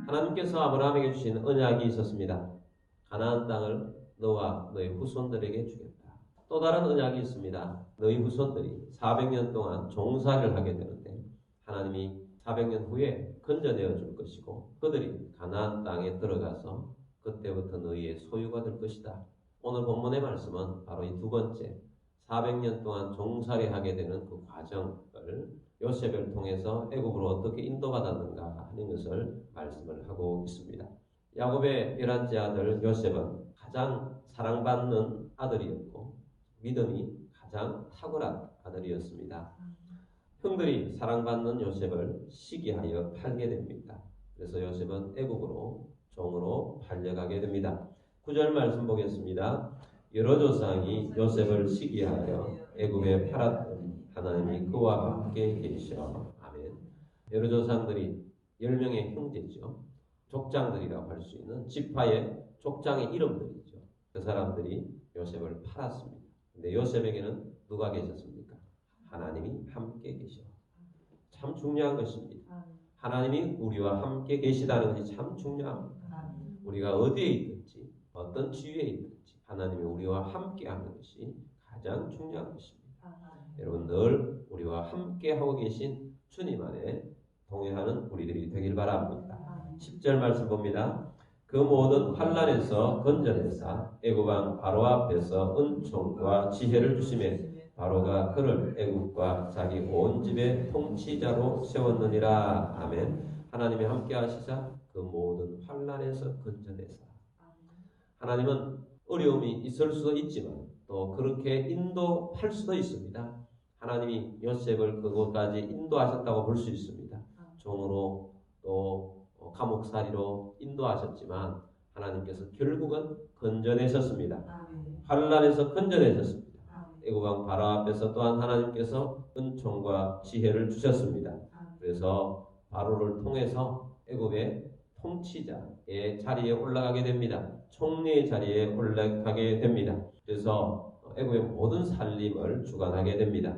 하나님께서 아브라함에게 주신 언약이 있었습니다. 가나안 땅을 너와 너의 후손들에게 주겠다. 또 다른 언약이 있습니다. 너희 후손들이 400년 동안 종살이를 하게 되는데 하나님이 400년 후에 건져내어 줄 것이고 그들이 가나안 땅에 들어가서 그때부터 너희의 소유가 될 것이다. 오늘 본문의 말씀은 바로 이 두 번째 400년 동안 종살이하게 되는 그 과정을 요셉을 통해서 애굽으로 어떻게 인도받았는가 하는 것을 말씀을 하고 있습니다. 야곱의 11째 아들 요셉은 가장 사랑받는 아들이었고 믿음이 가장 탁월한 아들이었습니다. 형들이 사랑받는 요셉을 시기하여 팔게 됩니다. 그래서 요셉은 애굽으로 종으로 팔려가게 됩니다. 9절 말씀 보겠습니다. 여러 조상이 요셉을 시기하여 애굽에 팔았더니 하나님이 그와 함께 계시어. 아멘. 여러 조상들이 10명의 형제죠. 족장들이라고 할 수 있는 지파의 족장의 이름들이죠. 그 사람들이 요셉을 팔았습니다. 근데 요셉에게는 누가 계셨습니까? 하나님이 함께 계셔. 참 중요한 것입니다. 하나님이 우리와 함께 계시다는 것이 참 중요합니다. 우리가 어디에 있든지 어떤 지위에 있든지 하나님이 우리와 함께 하는 것이 가장 중요한 것입니다. 여러분 늘 우리와 함께 하고 계신 주님 안에 동행하는 우리들이 되길 바랍니다. 10절 말씀 봅니다. 그 모든 환난에서 건져내사 애굽왕 바로 앞에서 은총과 지혜를 주시매 바로가 그를 애굽과 자기 온 집의 통치자로 세웠느니라. 아멘. 하나님이 함께 하시자 그 모든 환난에서 건져내사. 하나님은 어려움이 있을 수도 있지만 또 그렇게 인도할 수도 있습니다. 하나님이 요셉을 그곳까지 인도하셨다고 볼 수 있습니다. 종으로 또 감옥살이로 인도하셨지만 하나님께서 결국은 건져내셨습니다. 환난에서 건져내셨습니다. 애굽왕 바로 앞에서 또한 하나님께서 은총과 지혜를 주셨습니다. 그래서 바로를 통해서 애굽의 통치자의 자리에 올라가게 됩니다. 총리의 자리에 올라가게 됩니다. 그래서 애굽의 모든 살림을 주관하게 됩니다.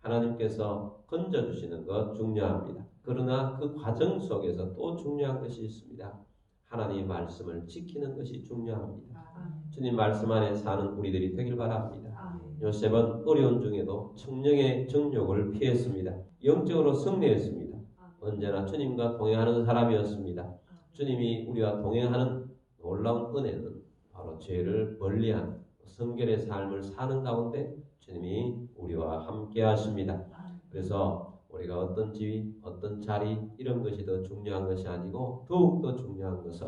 하나님께서 건져주시는 것 중요합니다. 그러나 그 과정 속에서 또 중요한 것이 있습니다. 하나님의 말씀을 지키는 것이 중요합니다. 주님 말씀 안에 사는 우리들이 되길 바랍니다. 요셉은 어려운 중에도 성령의 정욕을 피했습니다. 영적으로 승리했습니다. 언제나 주님과 동행하는 사람이었습니다. 주님이 우리와 동행하는 놀라운 은혜는 바로 죄를 멀리하는 성결의 삶을 사는 가운데 주님이 우리와 함께 하십니다. 그래서 우리가 어떤 지위, 어떤 자리 이런 것이 더 중요한 것이 아니고 더욱더 중요한 것은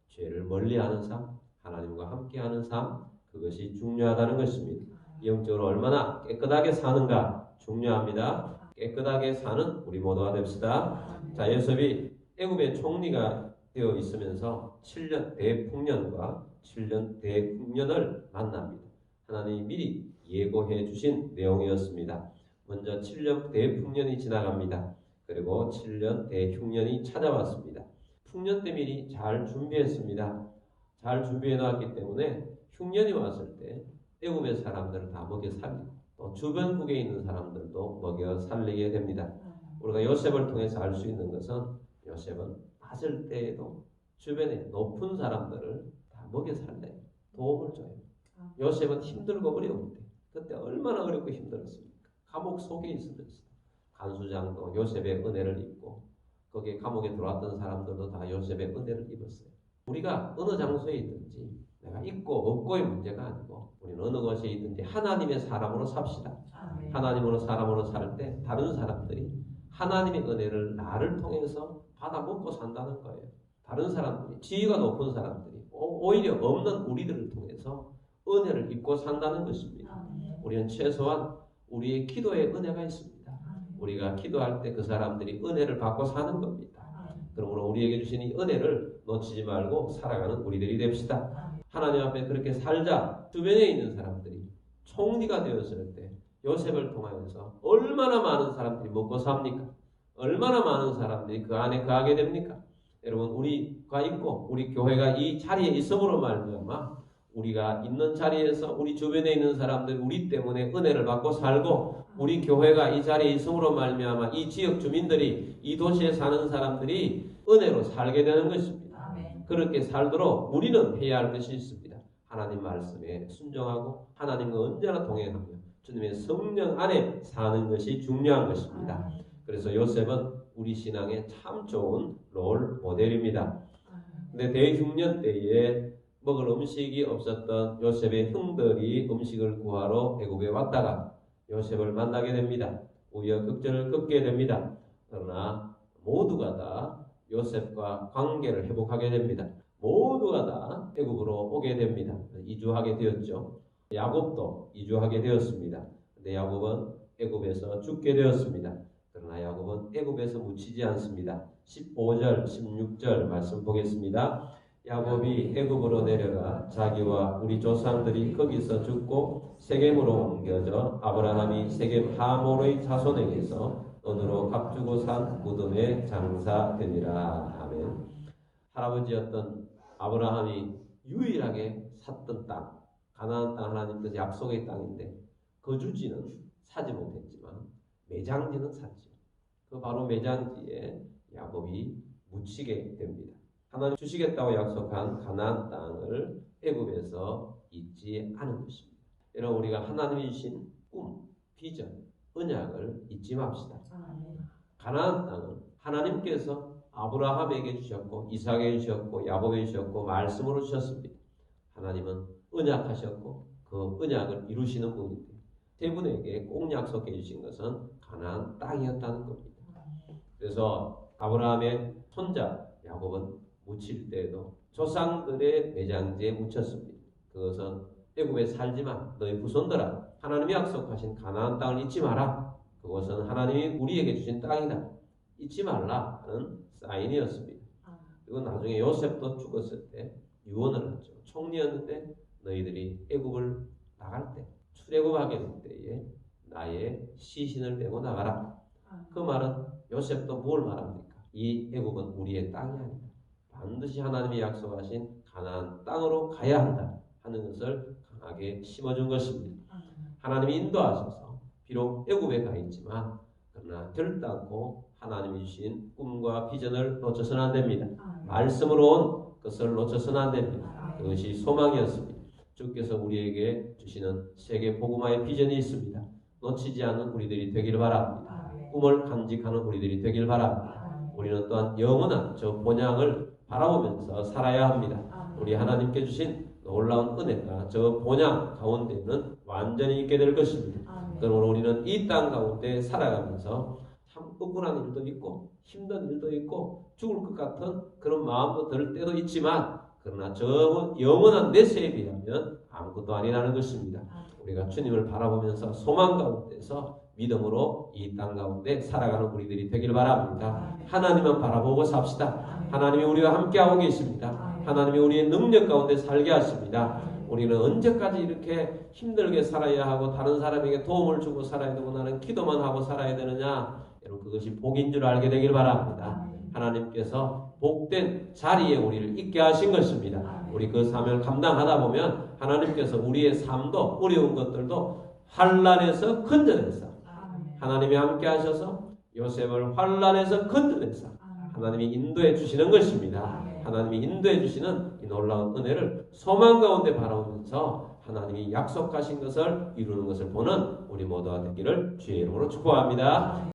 죄를 멀리하는 삶, 하나님과 함께하는 삶, 그것이 중요하다는 것입니다. 영적으로 얼마나 깨끗하게 사는가 중요합니다. 깨끗하게 사는 우리 모두가 됩시다. 자, 요셉이 애굽의 총리가 되어 있으면서 7년 대풍년과 7년 대흉년을 만납니다. 하나님이 미리 예고해 주신 내용이었습니다. 먼저 7년 대풍년이 지나갑니다. 그리고 7년 대흉년이 찾아왔습니다. 풍년 때 미리 잘 준비했습니다. 잘 준비해 놨기 때문에 흉년이 왔을 때 애굽의 사람들을 다 먹여 살리고 또 주변국에 있는 사람들도 먹여 살리게 됩니다. 우리가 요셉을 통해서 알 수 있는 것은 요셉은 맞을 때에도 주변에 높은 사람들을 다 먹여 살려요. 도움을 줘요. 요셉은 힘들고 어려울 때 그때 얼마나 어렵고 힘들었습니까? 감옥 속에 있으면서 간수장도 요셉의 은혜를 입고 거기에 감옥에 들어왔던 사람들도 다 요셉의 은혜를 입었어요. 우리가 어느 장소에 있든지 내가 있고 없고의 문제가 아니고 우리는 어느 곳에 있든지 하나님의 사람으로 삽시다. 하나님으로 사람으로 살 때 다른 사람들이 하나님의 은혜를 나를 통해서 받아 먹고 산다는 거예요. 다른 사람들이 지위가 높은 사람들이 오히려 없는 우리들을 통해서 은혜를 입고 산다는 것입니다. 우리는 최소한 우리의 기도에 은혜가 있습니다. 우리가 기도할 때 그 사람들이 은혜를 받고 사는 겁니다. 그러므로 우리에게 주신 이 은혜를 놓치지 말고 살아가는 우리들이 됩시다. 하나님 앞에 그렇게 살자. 주변에 있는 사람들이 총리가 되었을 때 요셉을 통하여서 얼마나 많은 사람들이 먹고 삽니까? 얼마나 많은 사람들이 그 안에 거하게 됩니까? 여러분 우리가 있고 우리 교회가 이 자리에 있음으로 말미암아 우리가 있는 자리에서 우리 주변에 있는 사람들이 우리 때문에 은혜를 받고 살고 우리 교회가 이 자리에 있음으로 말미암아 이 지역 주민들이 이 도시에 사는 사람들이 은혜로 살게 되는 것입니다. 아멘. 그렇게 살도록 우리는 해야 할 것이 있습니다. 하나님 말씀에 순종하고 하나님과 언제나 동행하며 주님의 성령 안에 사는 것이 중요한 것입니다. 그래서 요셉은 우리 신앙에 참 좋은 롤 모델입니다. 근데 대흉년 때에 먹을 음식이 없었던 요셉의 형들이 음식을 구하러 애굽에 왔다가 요셉을 만나게 됩니다. 우여곡절을 겪게 됩니다. 그러나 모두가 다 요셉과 관계를 회복하게 됩니다. 모두가 다 애굽으로 오게 됩니다. 이주하게 되었죠. 야곱도 이주하게 되었습니다. 근데 야곱은 애굽에서 죽게 되었습니다. 그러나 야곱은 애굽에서 묻히지 않습니다. 15절, 16절 말씀 보겠습니다. 야곱이 애굽으로 내려가 자기와 우리 조상들이 거기서 죽고 세겜으로 옮겨져 아브라함이 세겜 하몰의 자손에게서 은으로 값주고 산 무덤에 장사되니라. 아멘. 할아버지였던 아브라함이 유일하게 샀던 땅, 가나안 땅, 하나님께서 약속의 땅인데 거주지는 사지 못했지만 매장지는 샀죠. 그 바로 매장지에 야곱이 묻히게 됩니다. 하나님 주시겠다고 약속한 가나안 땅을 애굽에서 잊지 않은 것입니다. 여러분, 우리가 하나님이 주신 꿈, 비전, 언약을 잊지 맙시다. 가나안 땅은 하나님께서 아브라함에게 주셨고 이삭에게 주셨고 야곱에게 주셨고 말씀으로 주셨습니다. 하나님은 언약하셨고 그 언약을 이루시는 분인데 세 분에게 꼭 약속해 주신 것은 가나안 땅이었다는 겁니다. 그래서 아브라함의 손자 야곱은 묻힐 때에도 조상들의 매장지에 묻혔습니다. 그것은 애굽에 살지만 너희 후손들아 하나님이 약속하신 가나안 땅을 잊지 마라. 그것은 하나님이 우리에게 주신 땅이다. 잊지 말라 하는 사인이었습니다. 그리고 나중에 요셉도 죽었을 때 유언을 하죠. 총리였는데 너희들이 애굽을 나갈 때 출애굽하게 될 때에 나의 시신을 메고 나가라. 그 말은 요셉도 뭘 말합니까? 이 애굽은 우리의 땅이 아니다. 반드시 하나님이 약속하신 가나안 땅으로 가야 한다 하는 것을 강하게 심어준 것입니다. 하나님이 인도하셔서 비록 애굽에 가 있지만 그러나 결단코 하나님이 주신 꿈과 비전을 놓쳐서는 안 됩니다. 말씀으로 온 것을 놓쳐서는 안 됩니다. 그것이 소망이었습니다. 주께서 우리에게 주시는 세계 복음화의 비전이 있습니다. 놓치지 않는 우리들이 되길 바랍니다. 꿈을 간직하는 우리들이 되길 바랍니다. 우리는 또한 영원한 저 본향을 바라보면서 살아야 합니다. 우리 하나님께 주신 놀라운 은혜가 저 본향 가운데는 완전히 있게 될 것입니다. 그러므로 우리는 이 땅 가운데 살아가면서 참 억울한 일도 있고 힘든 일도 있고 죽을 것 같은 그런 마음도 들 때도 있지만 그러나 저 영원한 내세에 비하면 아무것도 아니라는 것입니다. 우리가 주님을 바라보면서 소망 가운데서 믿음으로 이 땅 가운데 살아가는 우리들이 되길 바랍니다. 하나님만 바라보고 삽시다. 하나님이 우리와 함께하고 계십니다. 하나님이 우리의 능력 가운데 살게 하십니다. 우리는 언제까지 이렇게 힘들게 살아야 하고 다른 사람에게 도움을 주고 살아야 되고 나는 기도만 하고 살아야 되느냐? 여러분, 그것이 복인 줄 알게 되길 바랍니다. 하나님께서 복된 자리에 우리를 있게 하신 것입니다. 우리 그 사명을 감당하다 보면 하나님께서 우리의 삶도 어려운 것들도 환난에서 건져내서 하나님이 함께 하셔서 요셉을 환난에서 건져내서 하나님이 인도해 주시는 것입니다. 하나님이 인도해 주시는 이 놀라운 은혜를 소망 가운데 바라보면서 하나님이 약속하신 것을 이루는 것을 보는 우리 모두가 되기를 주의 이름으로 축복합니다.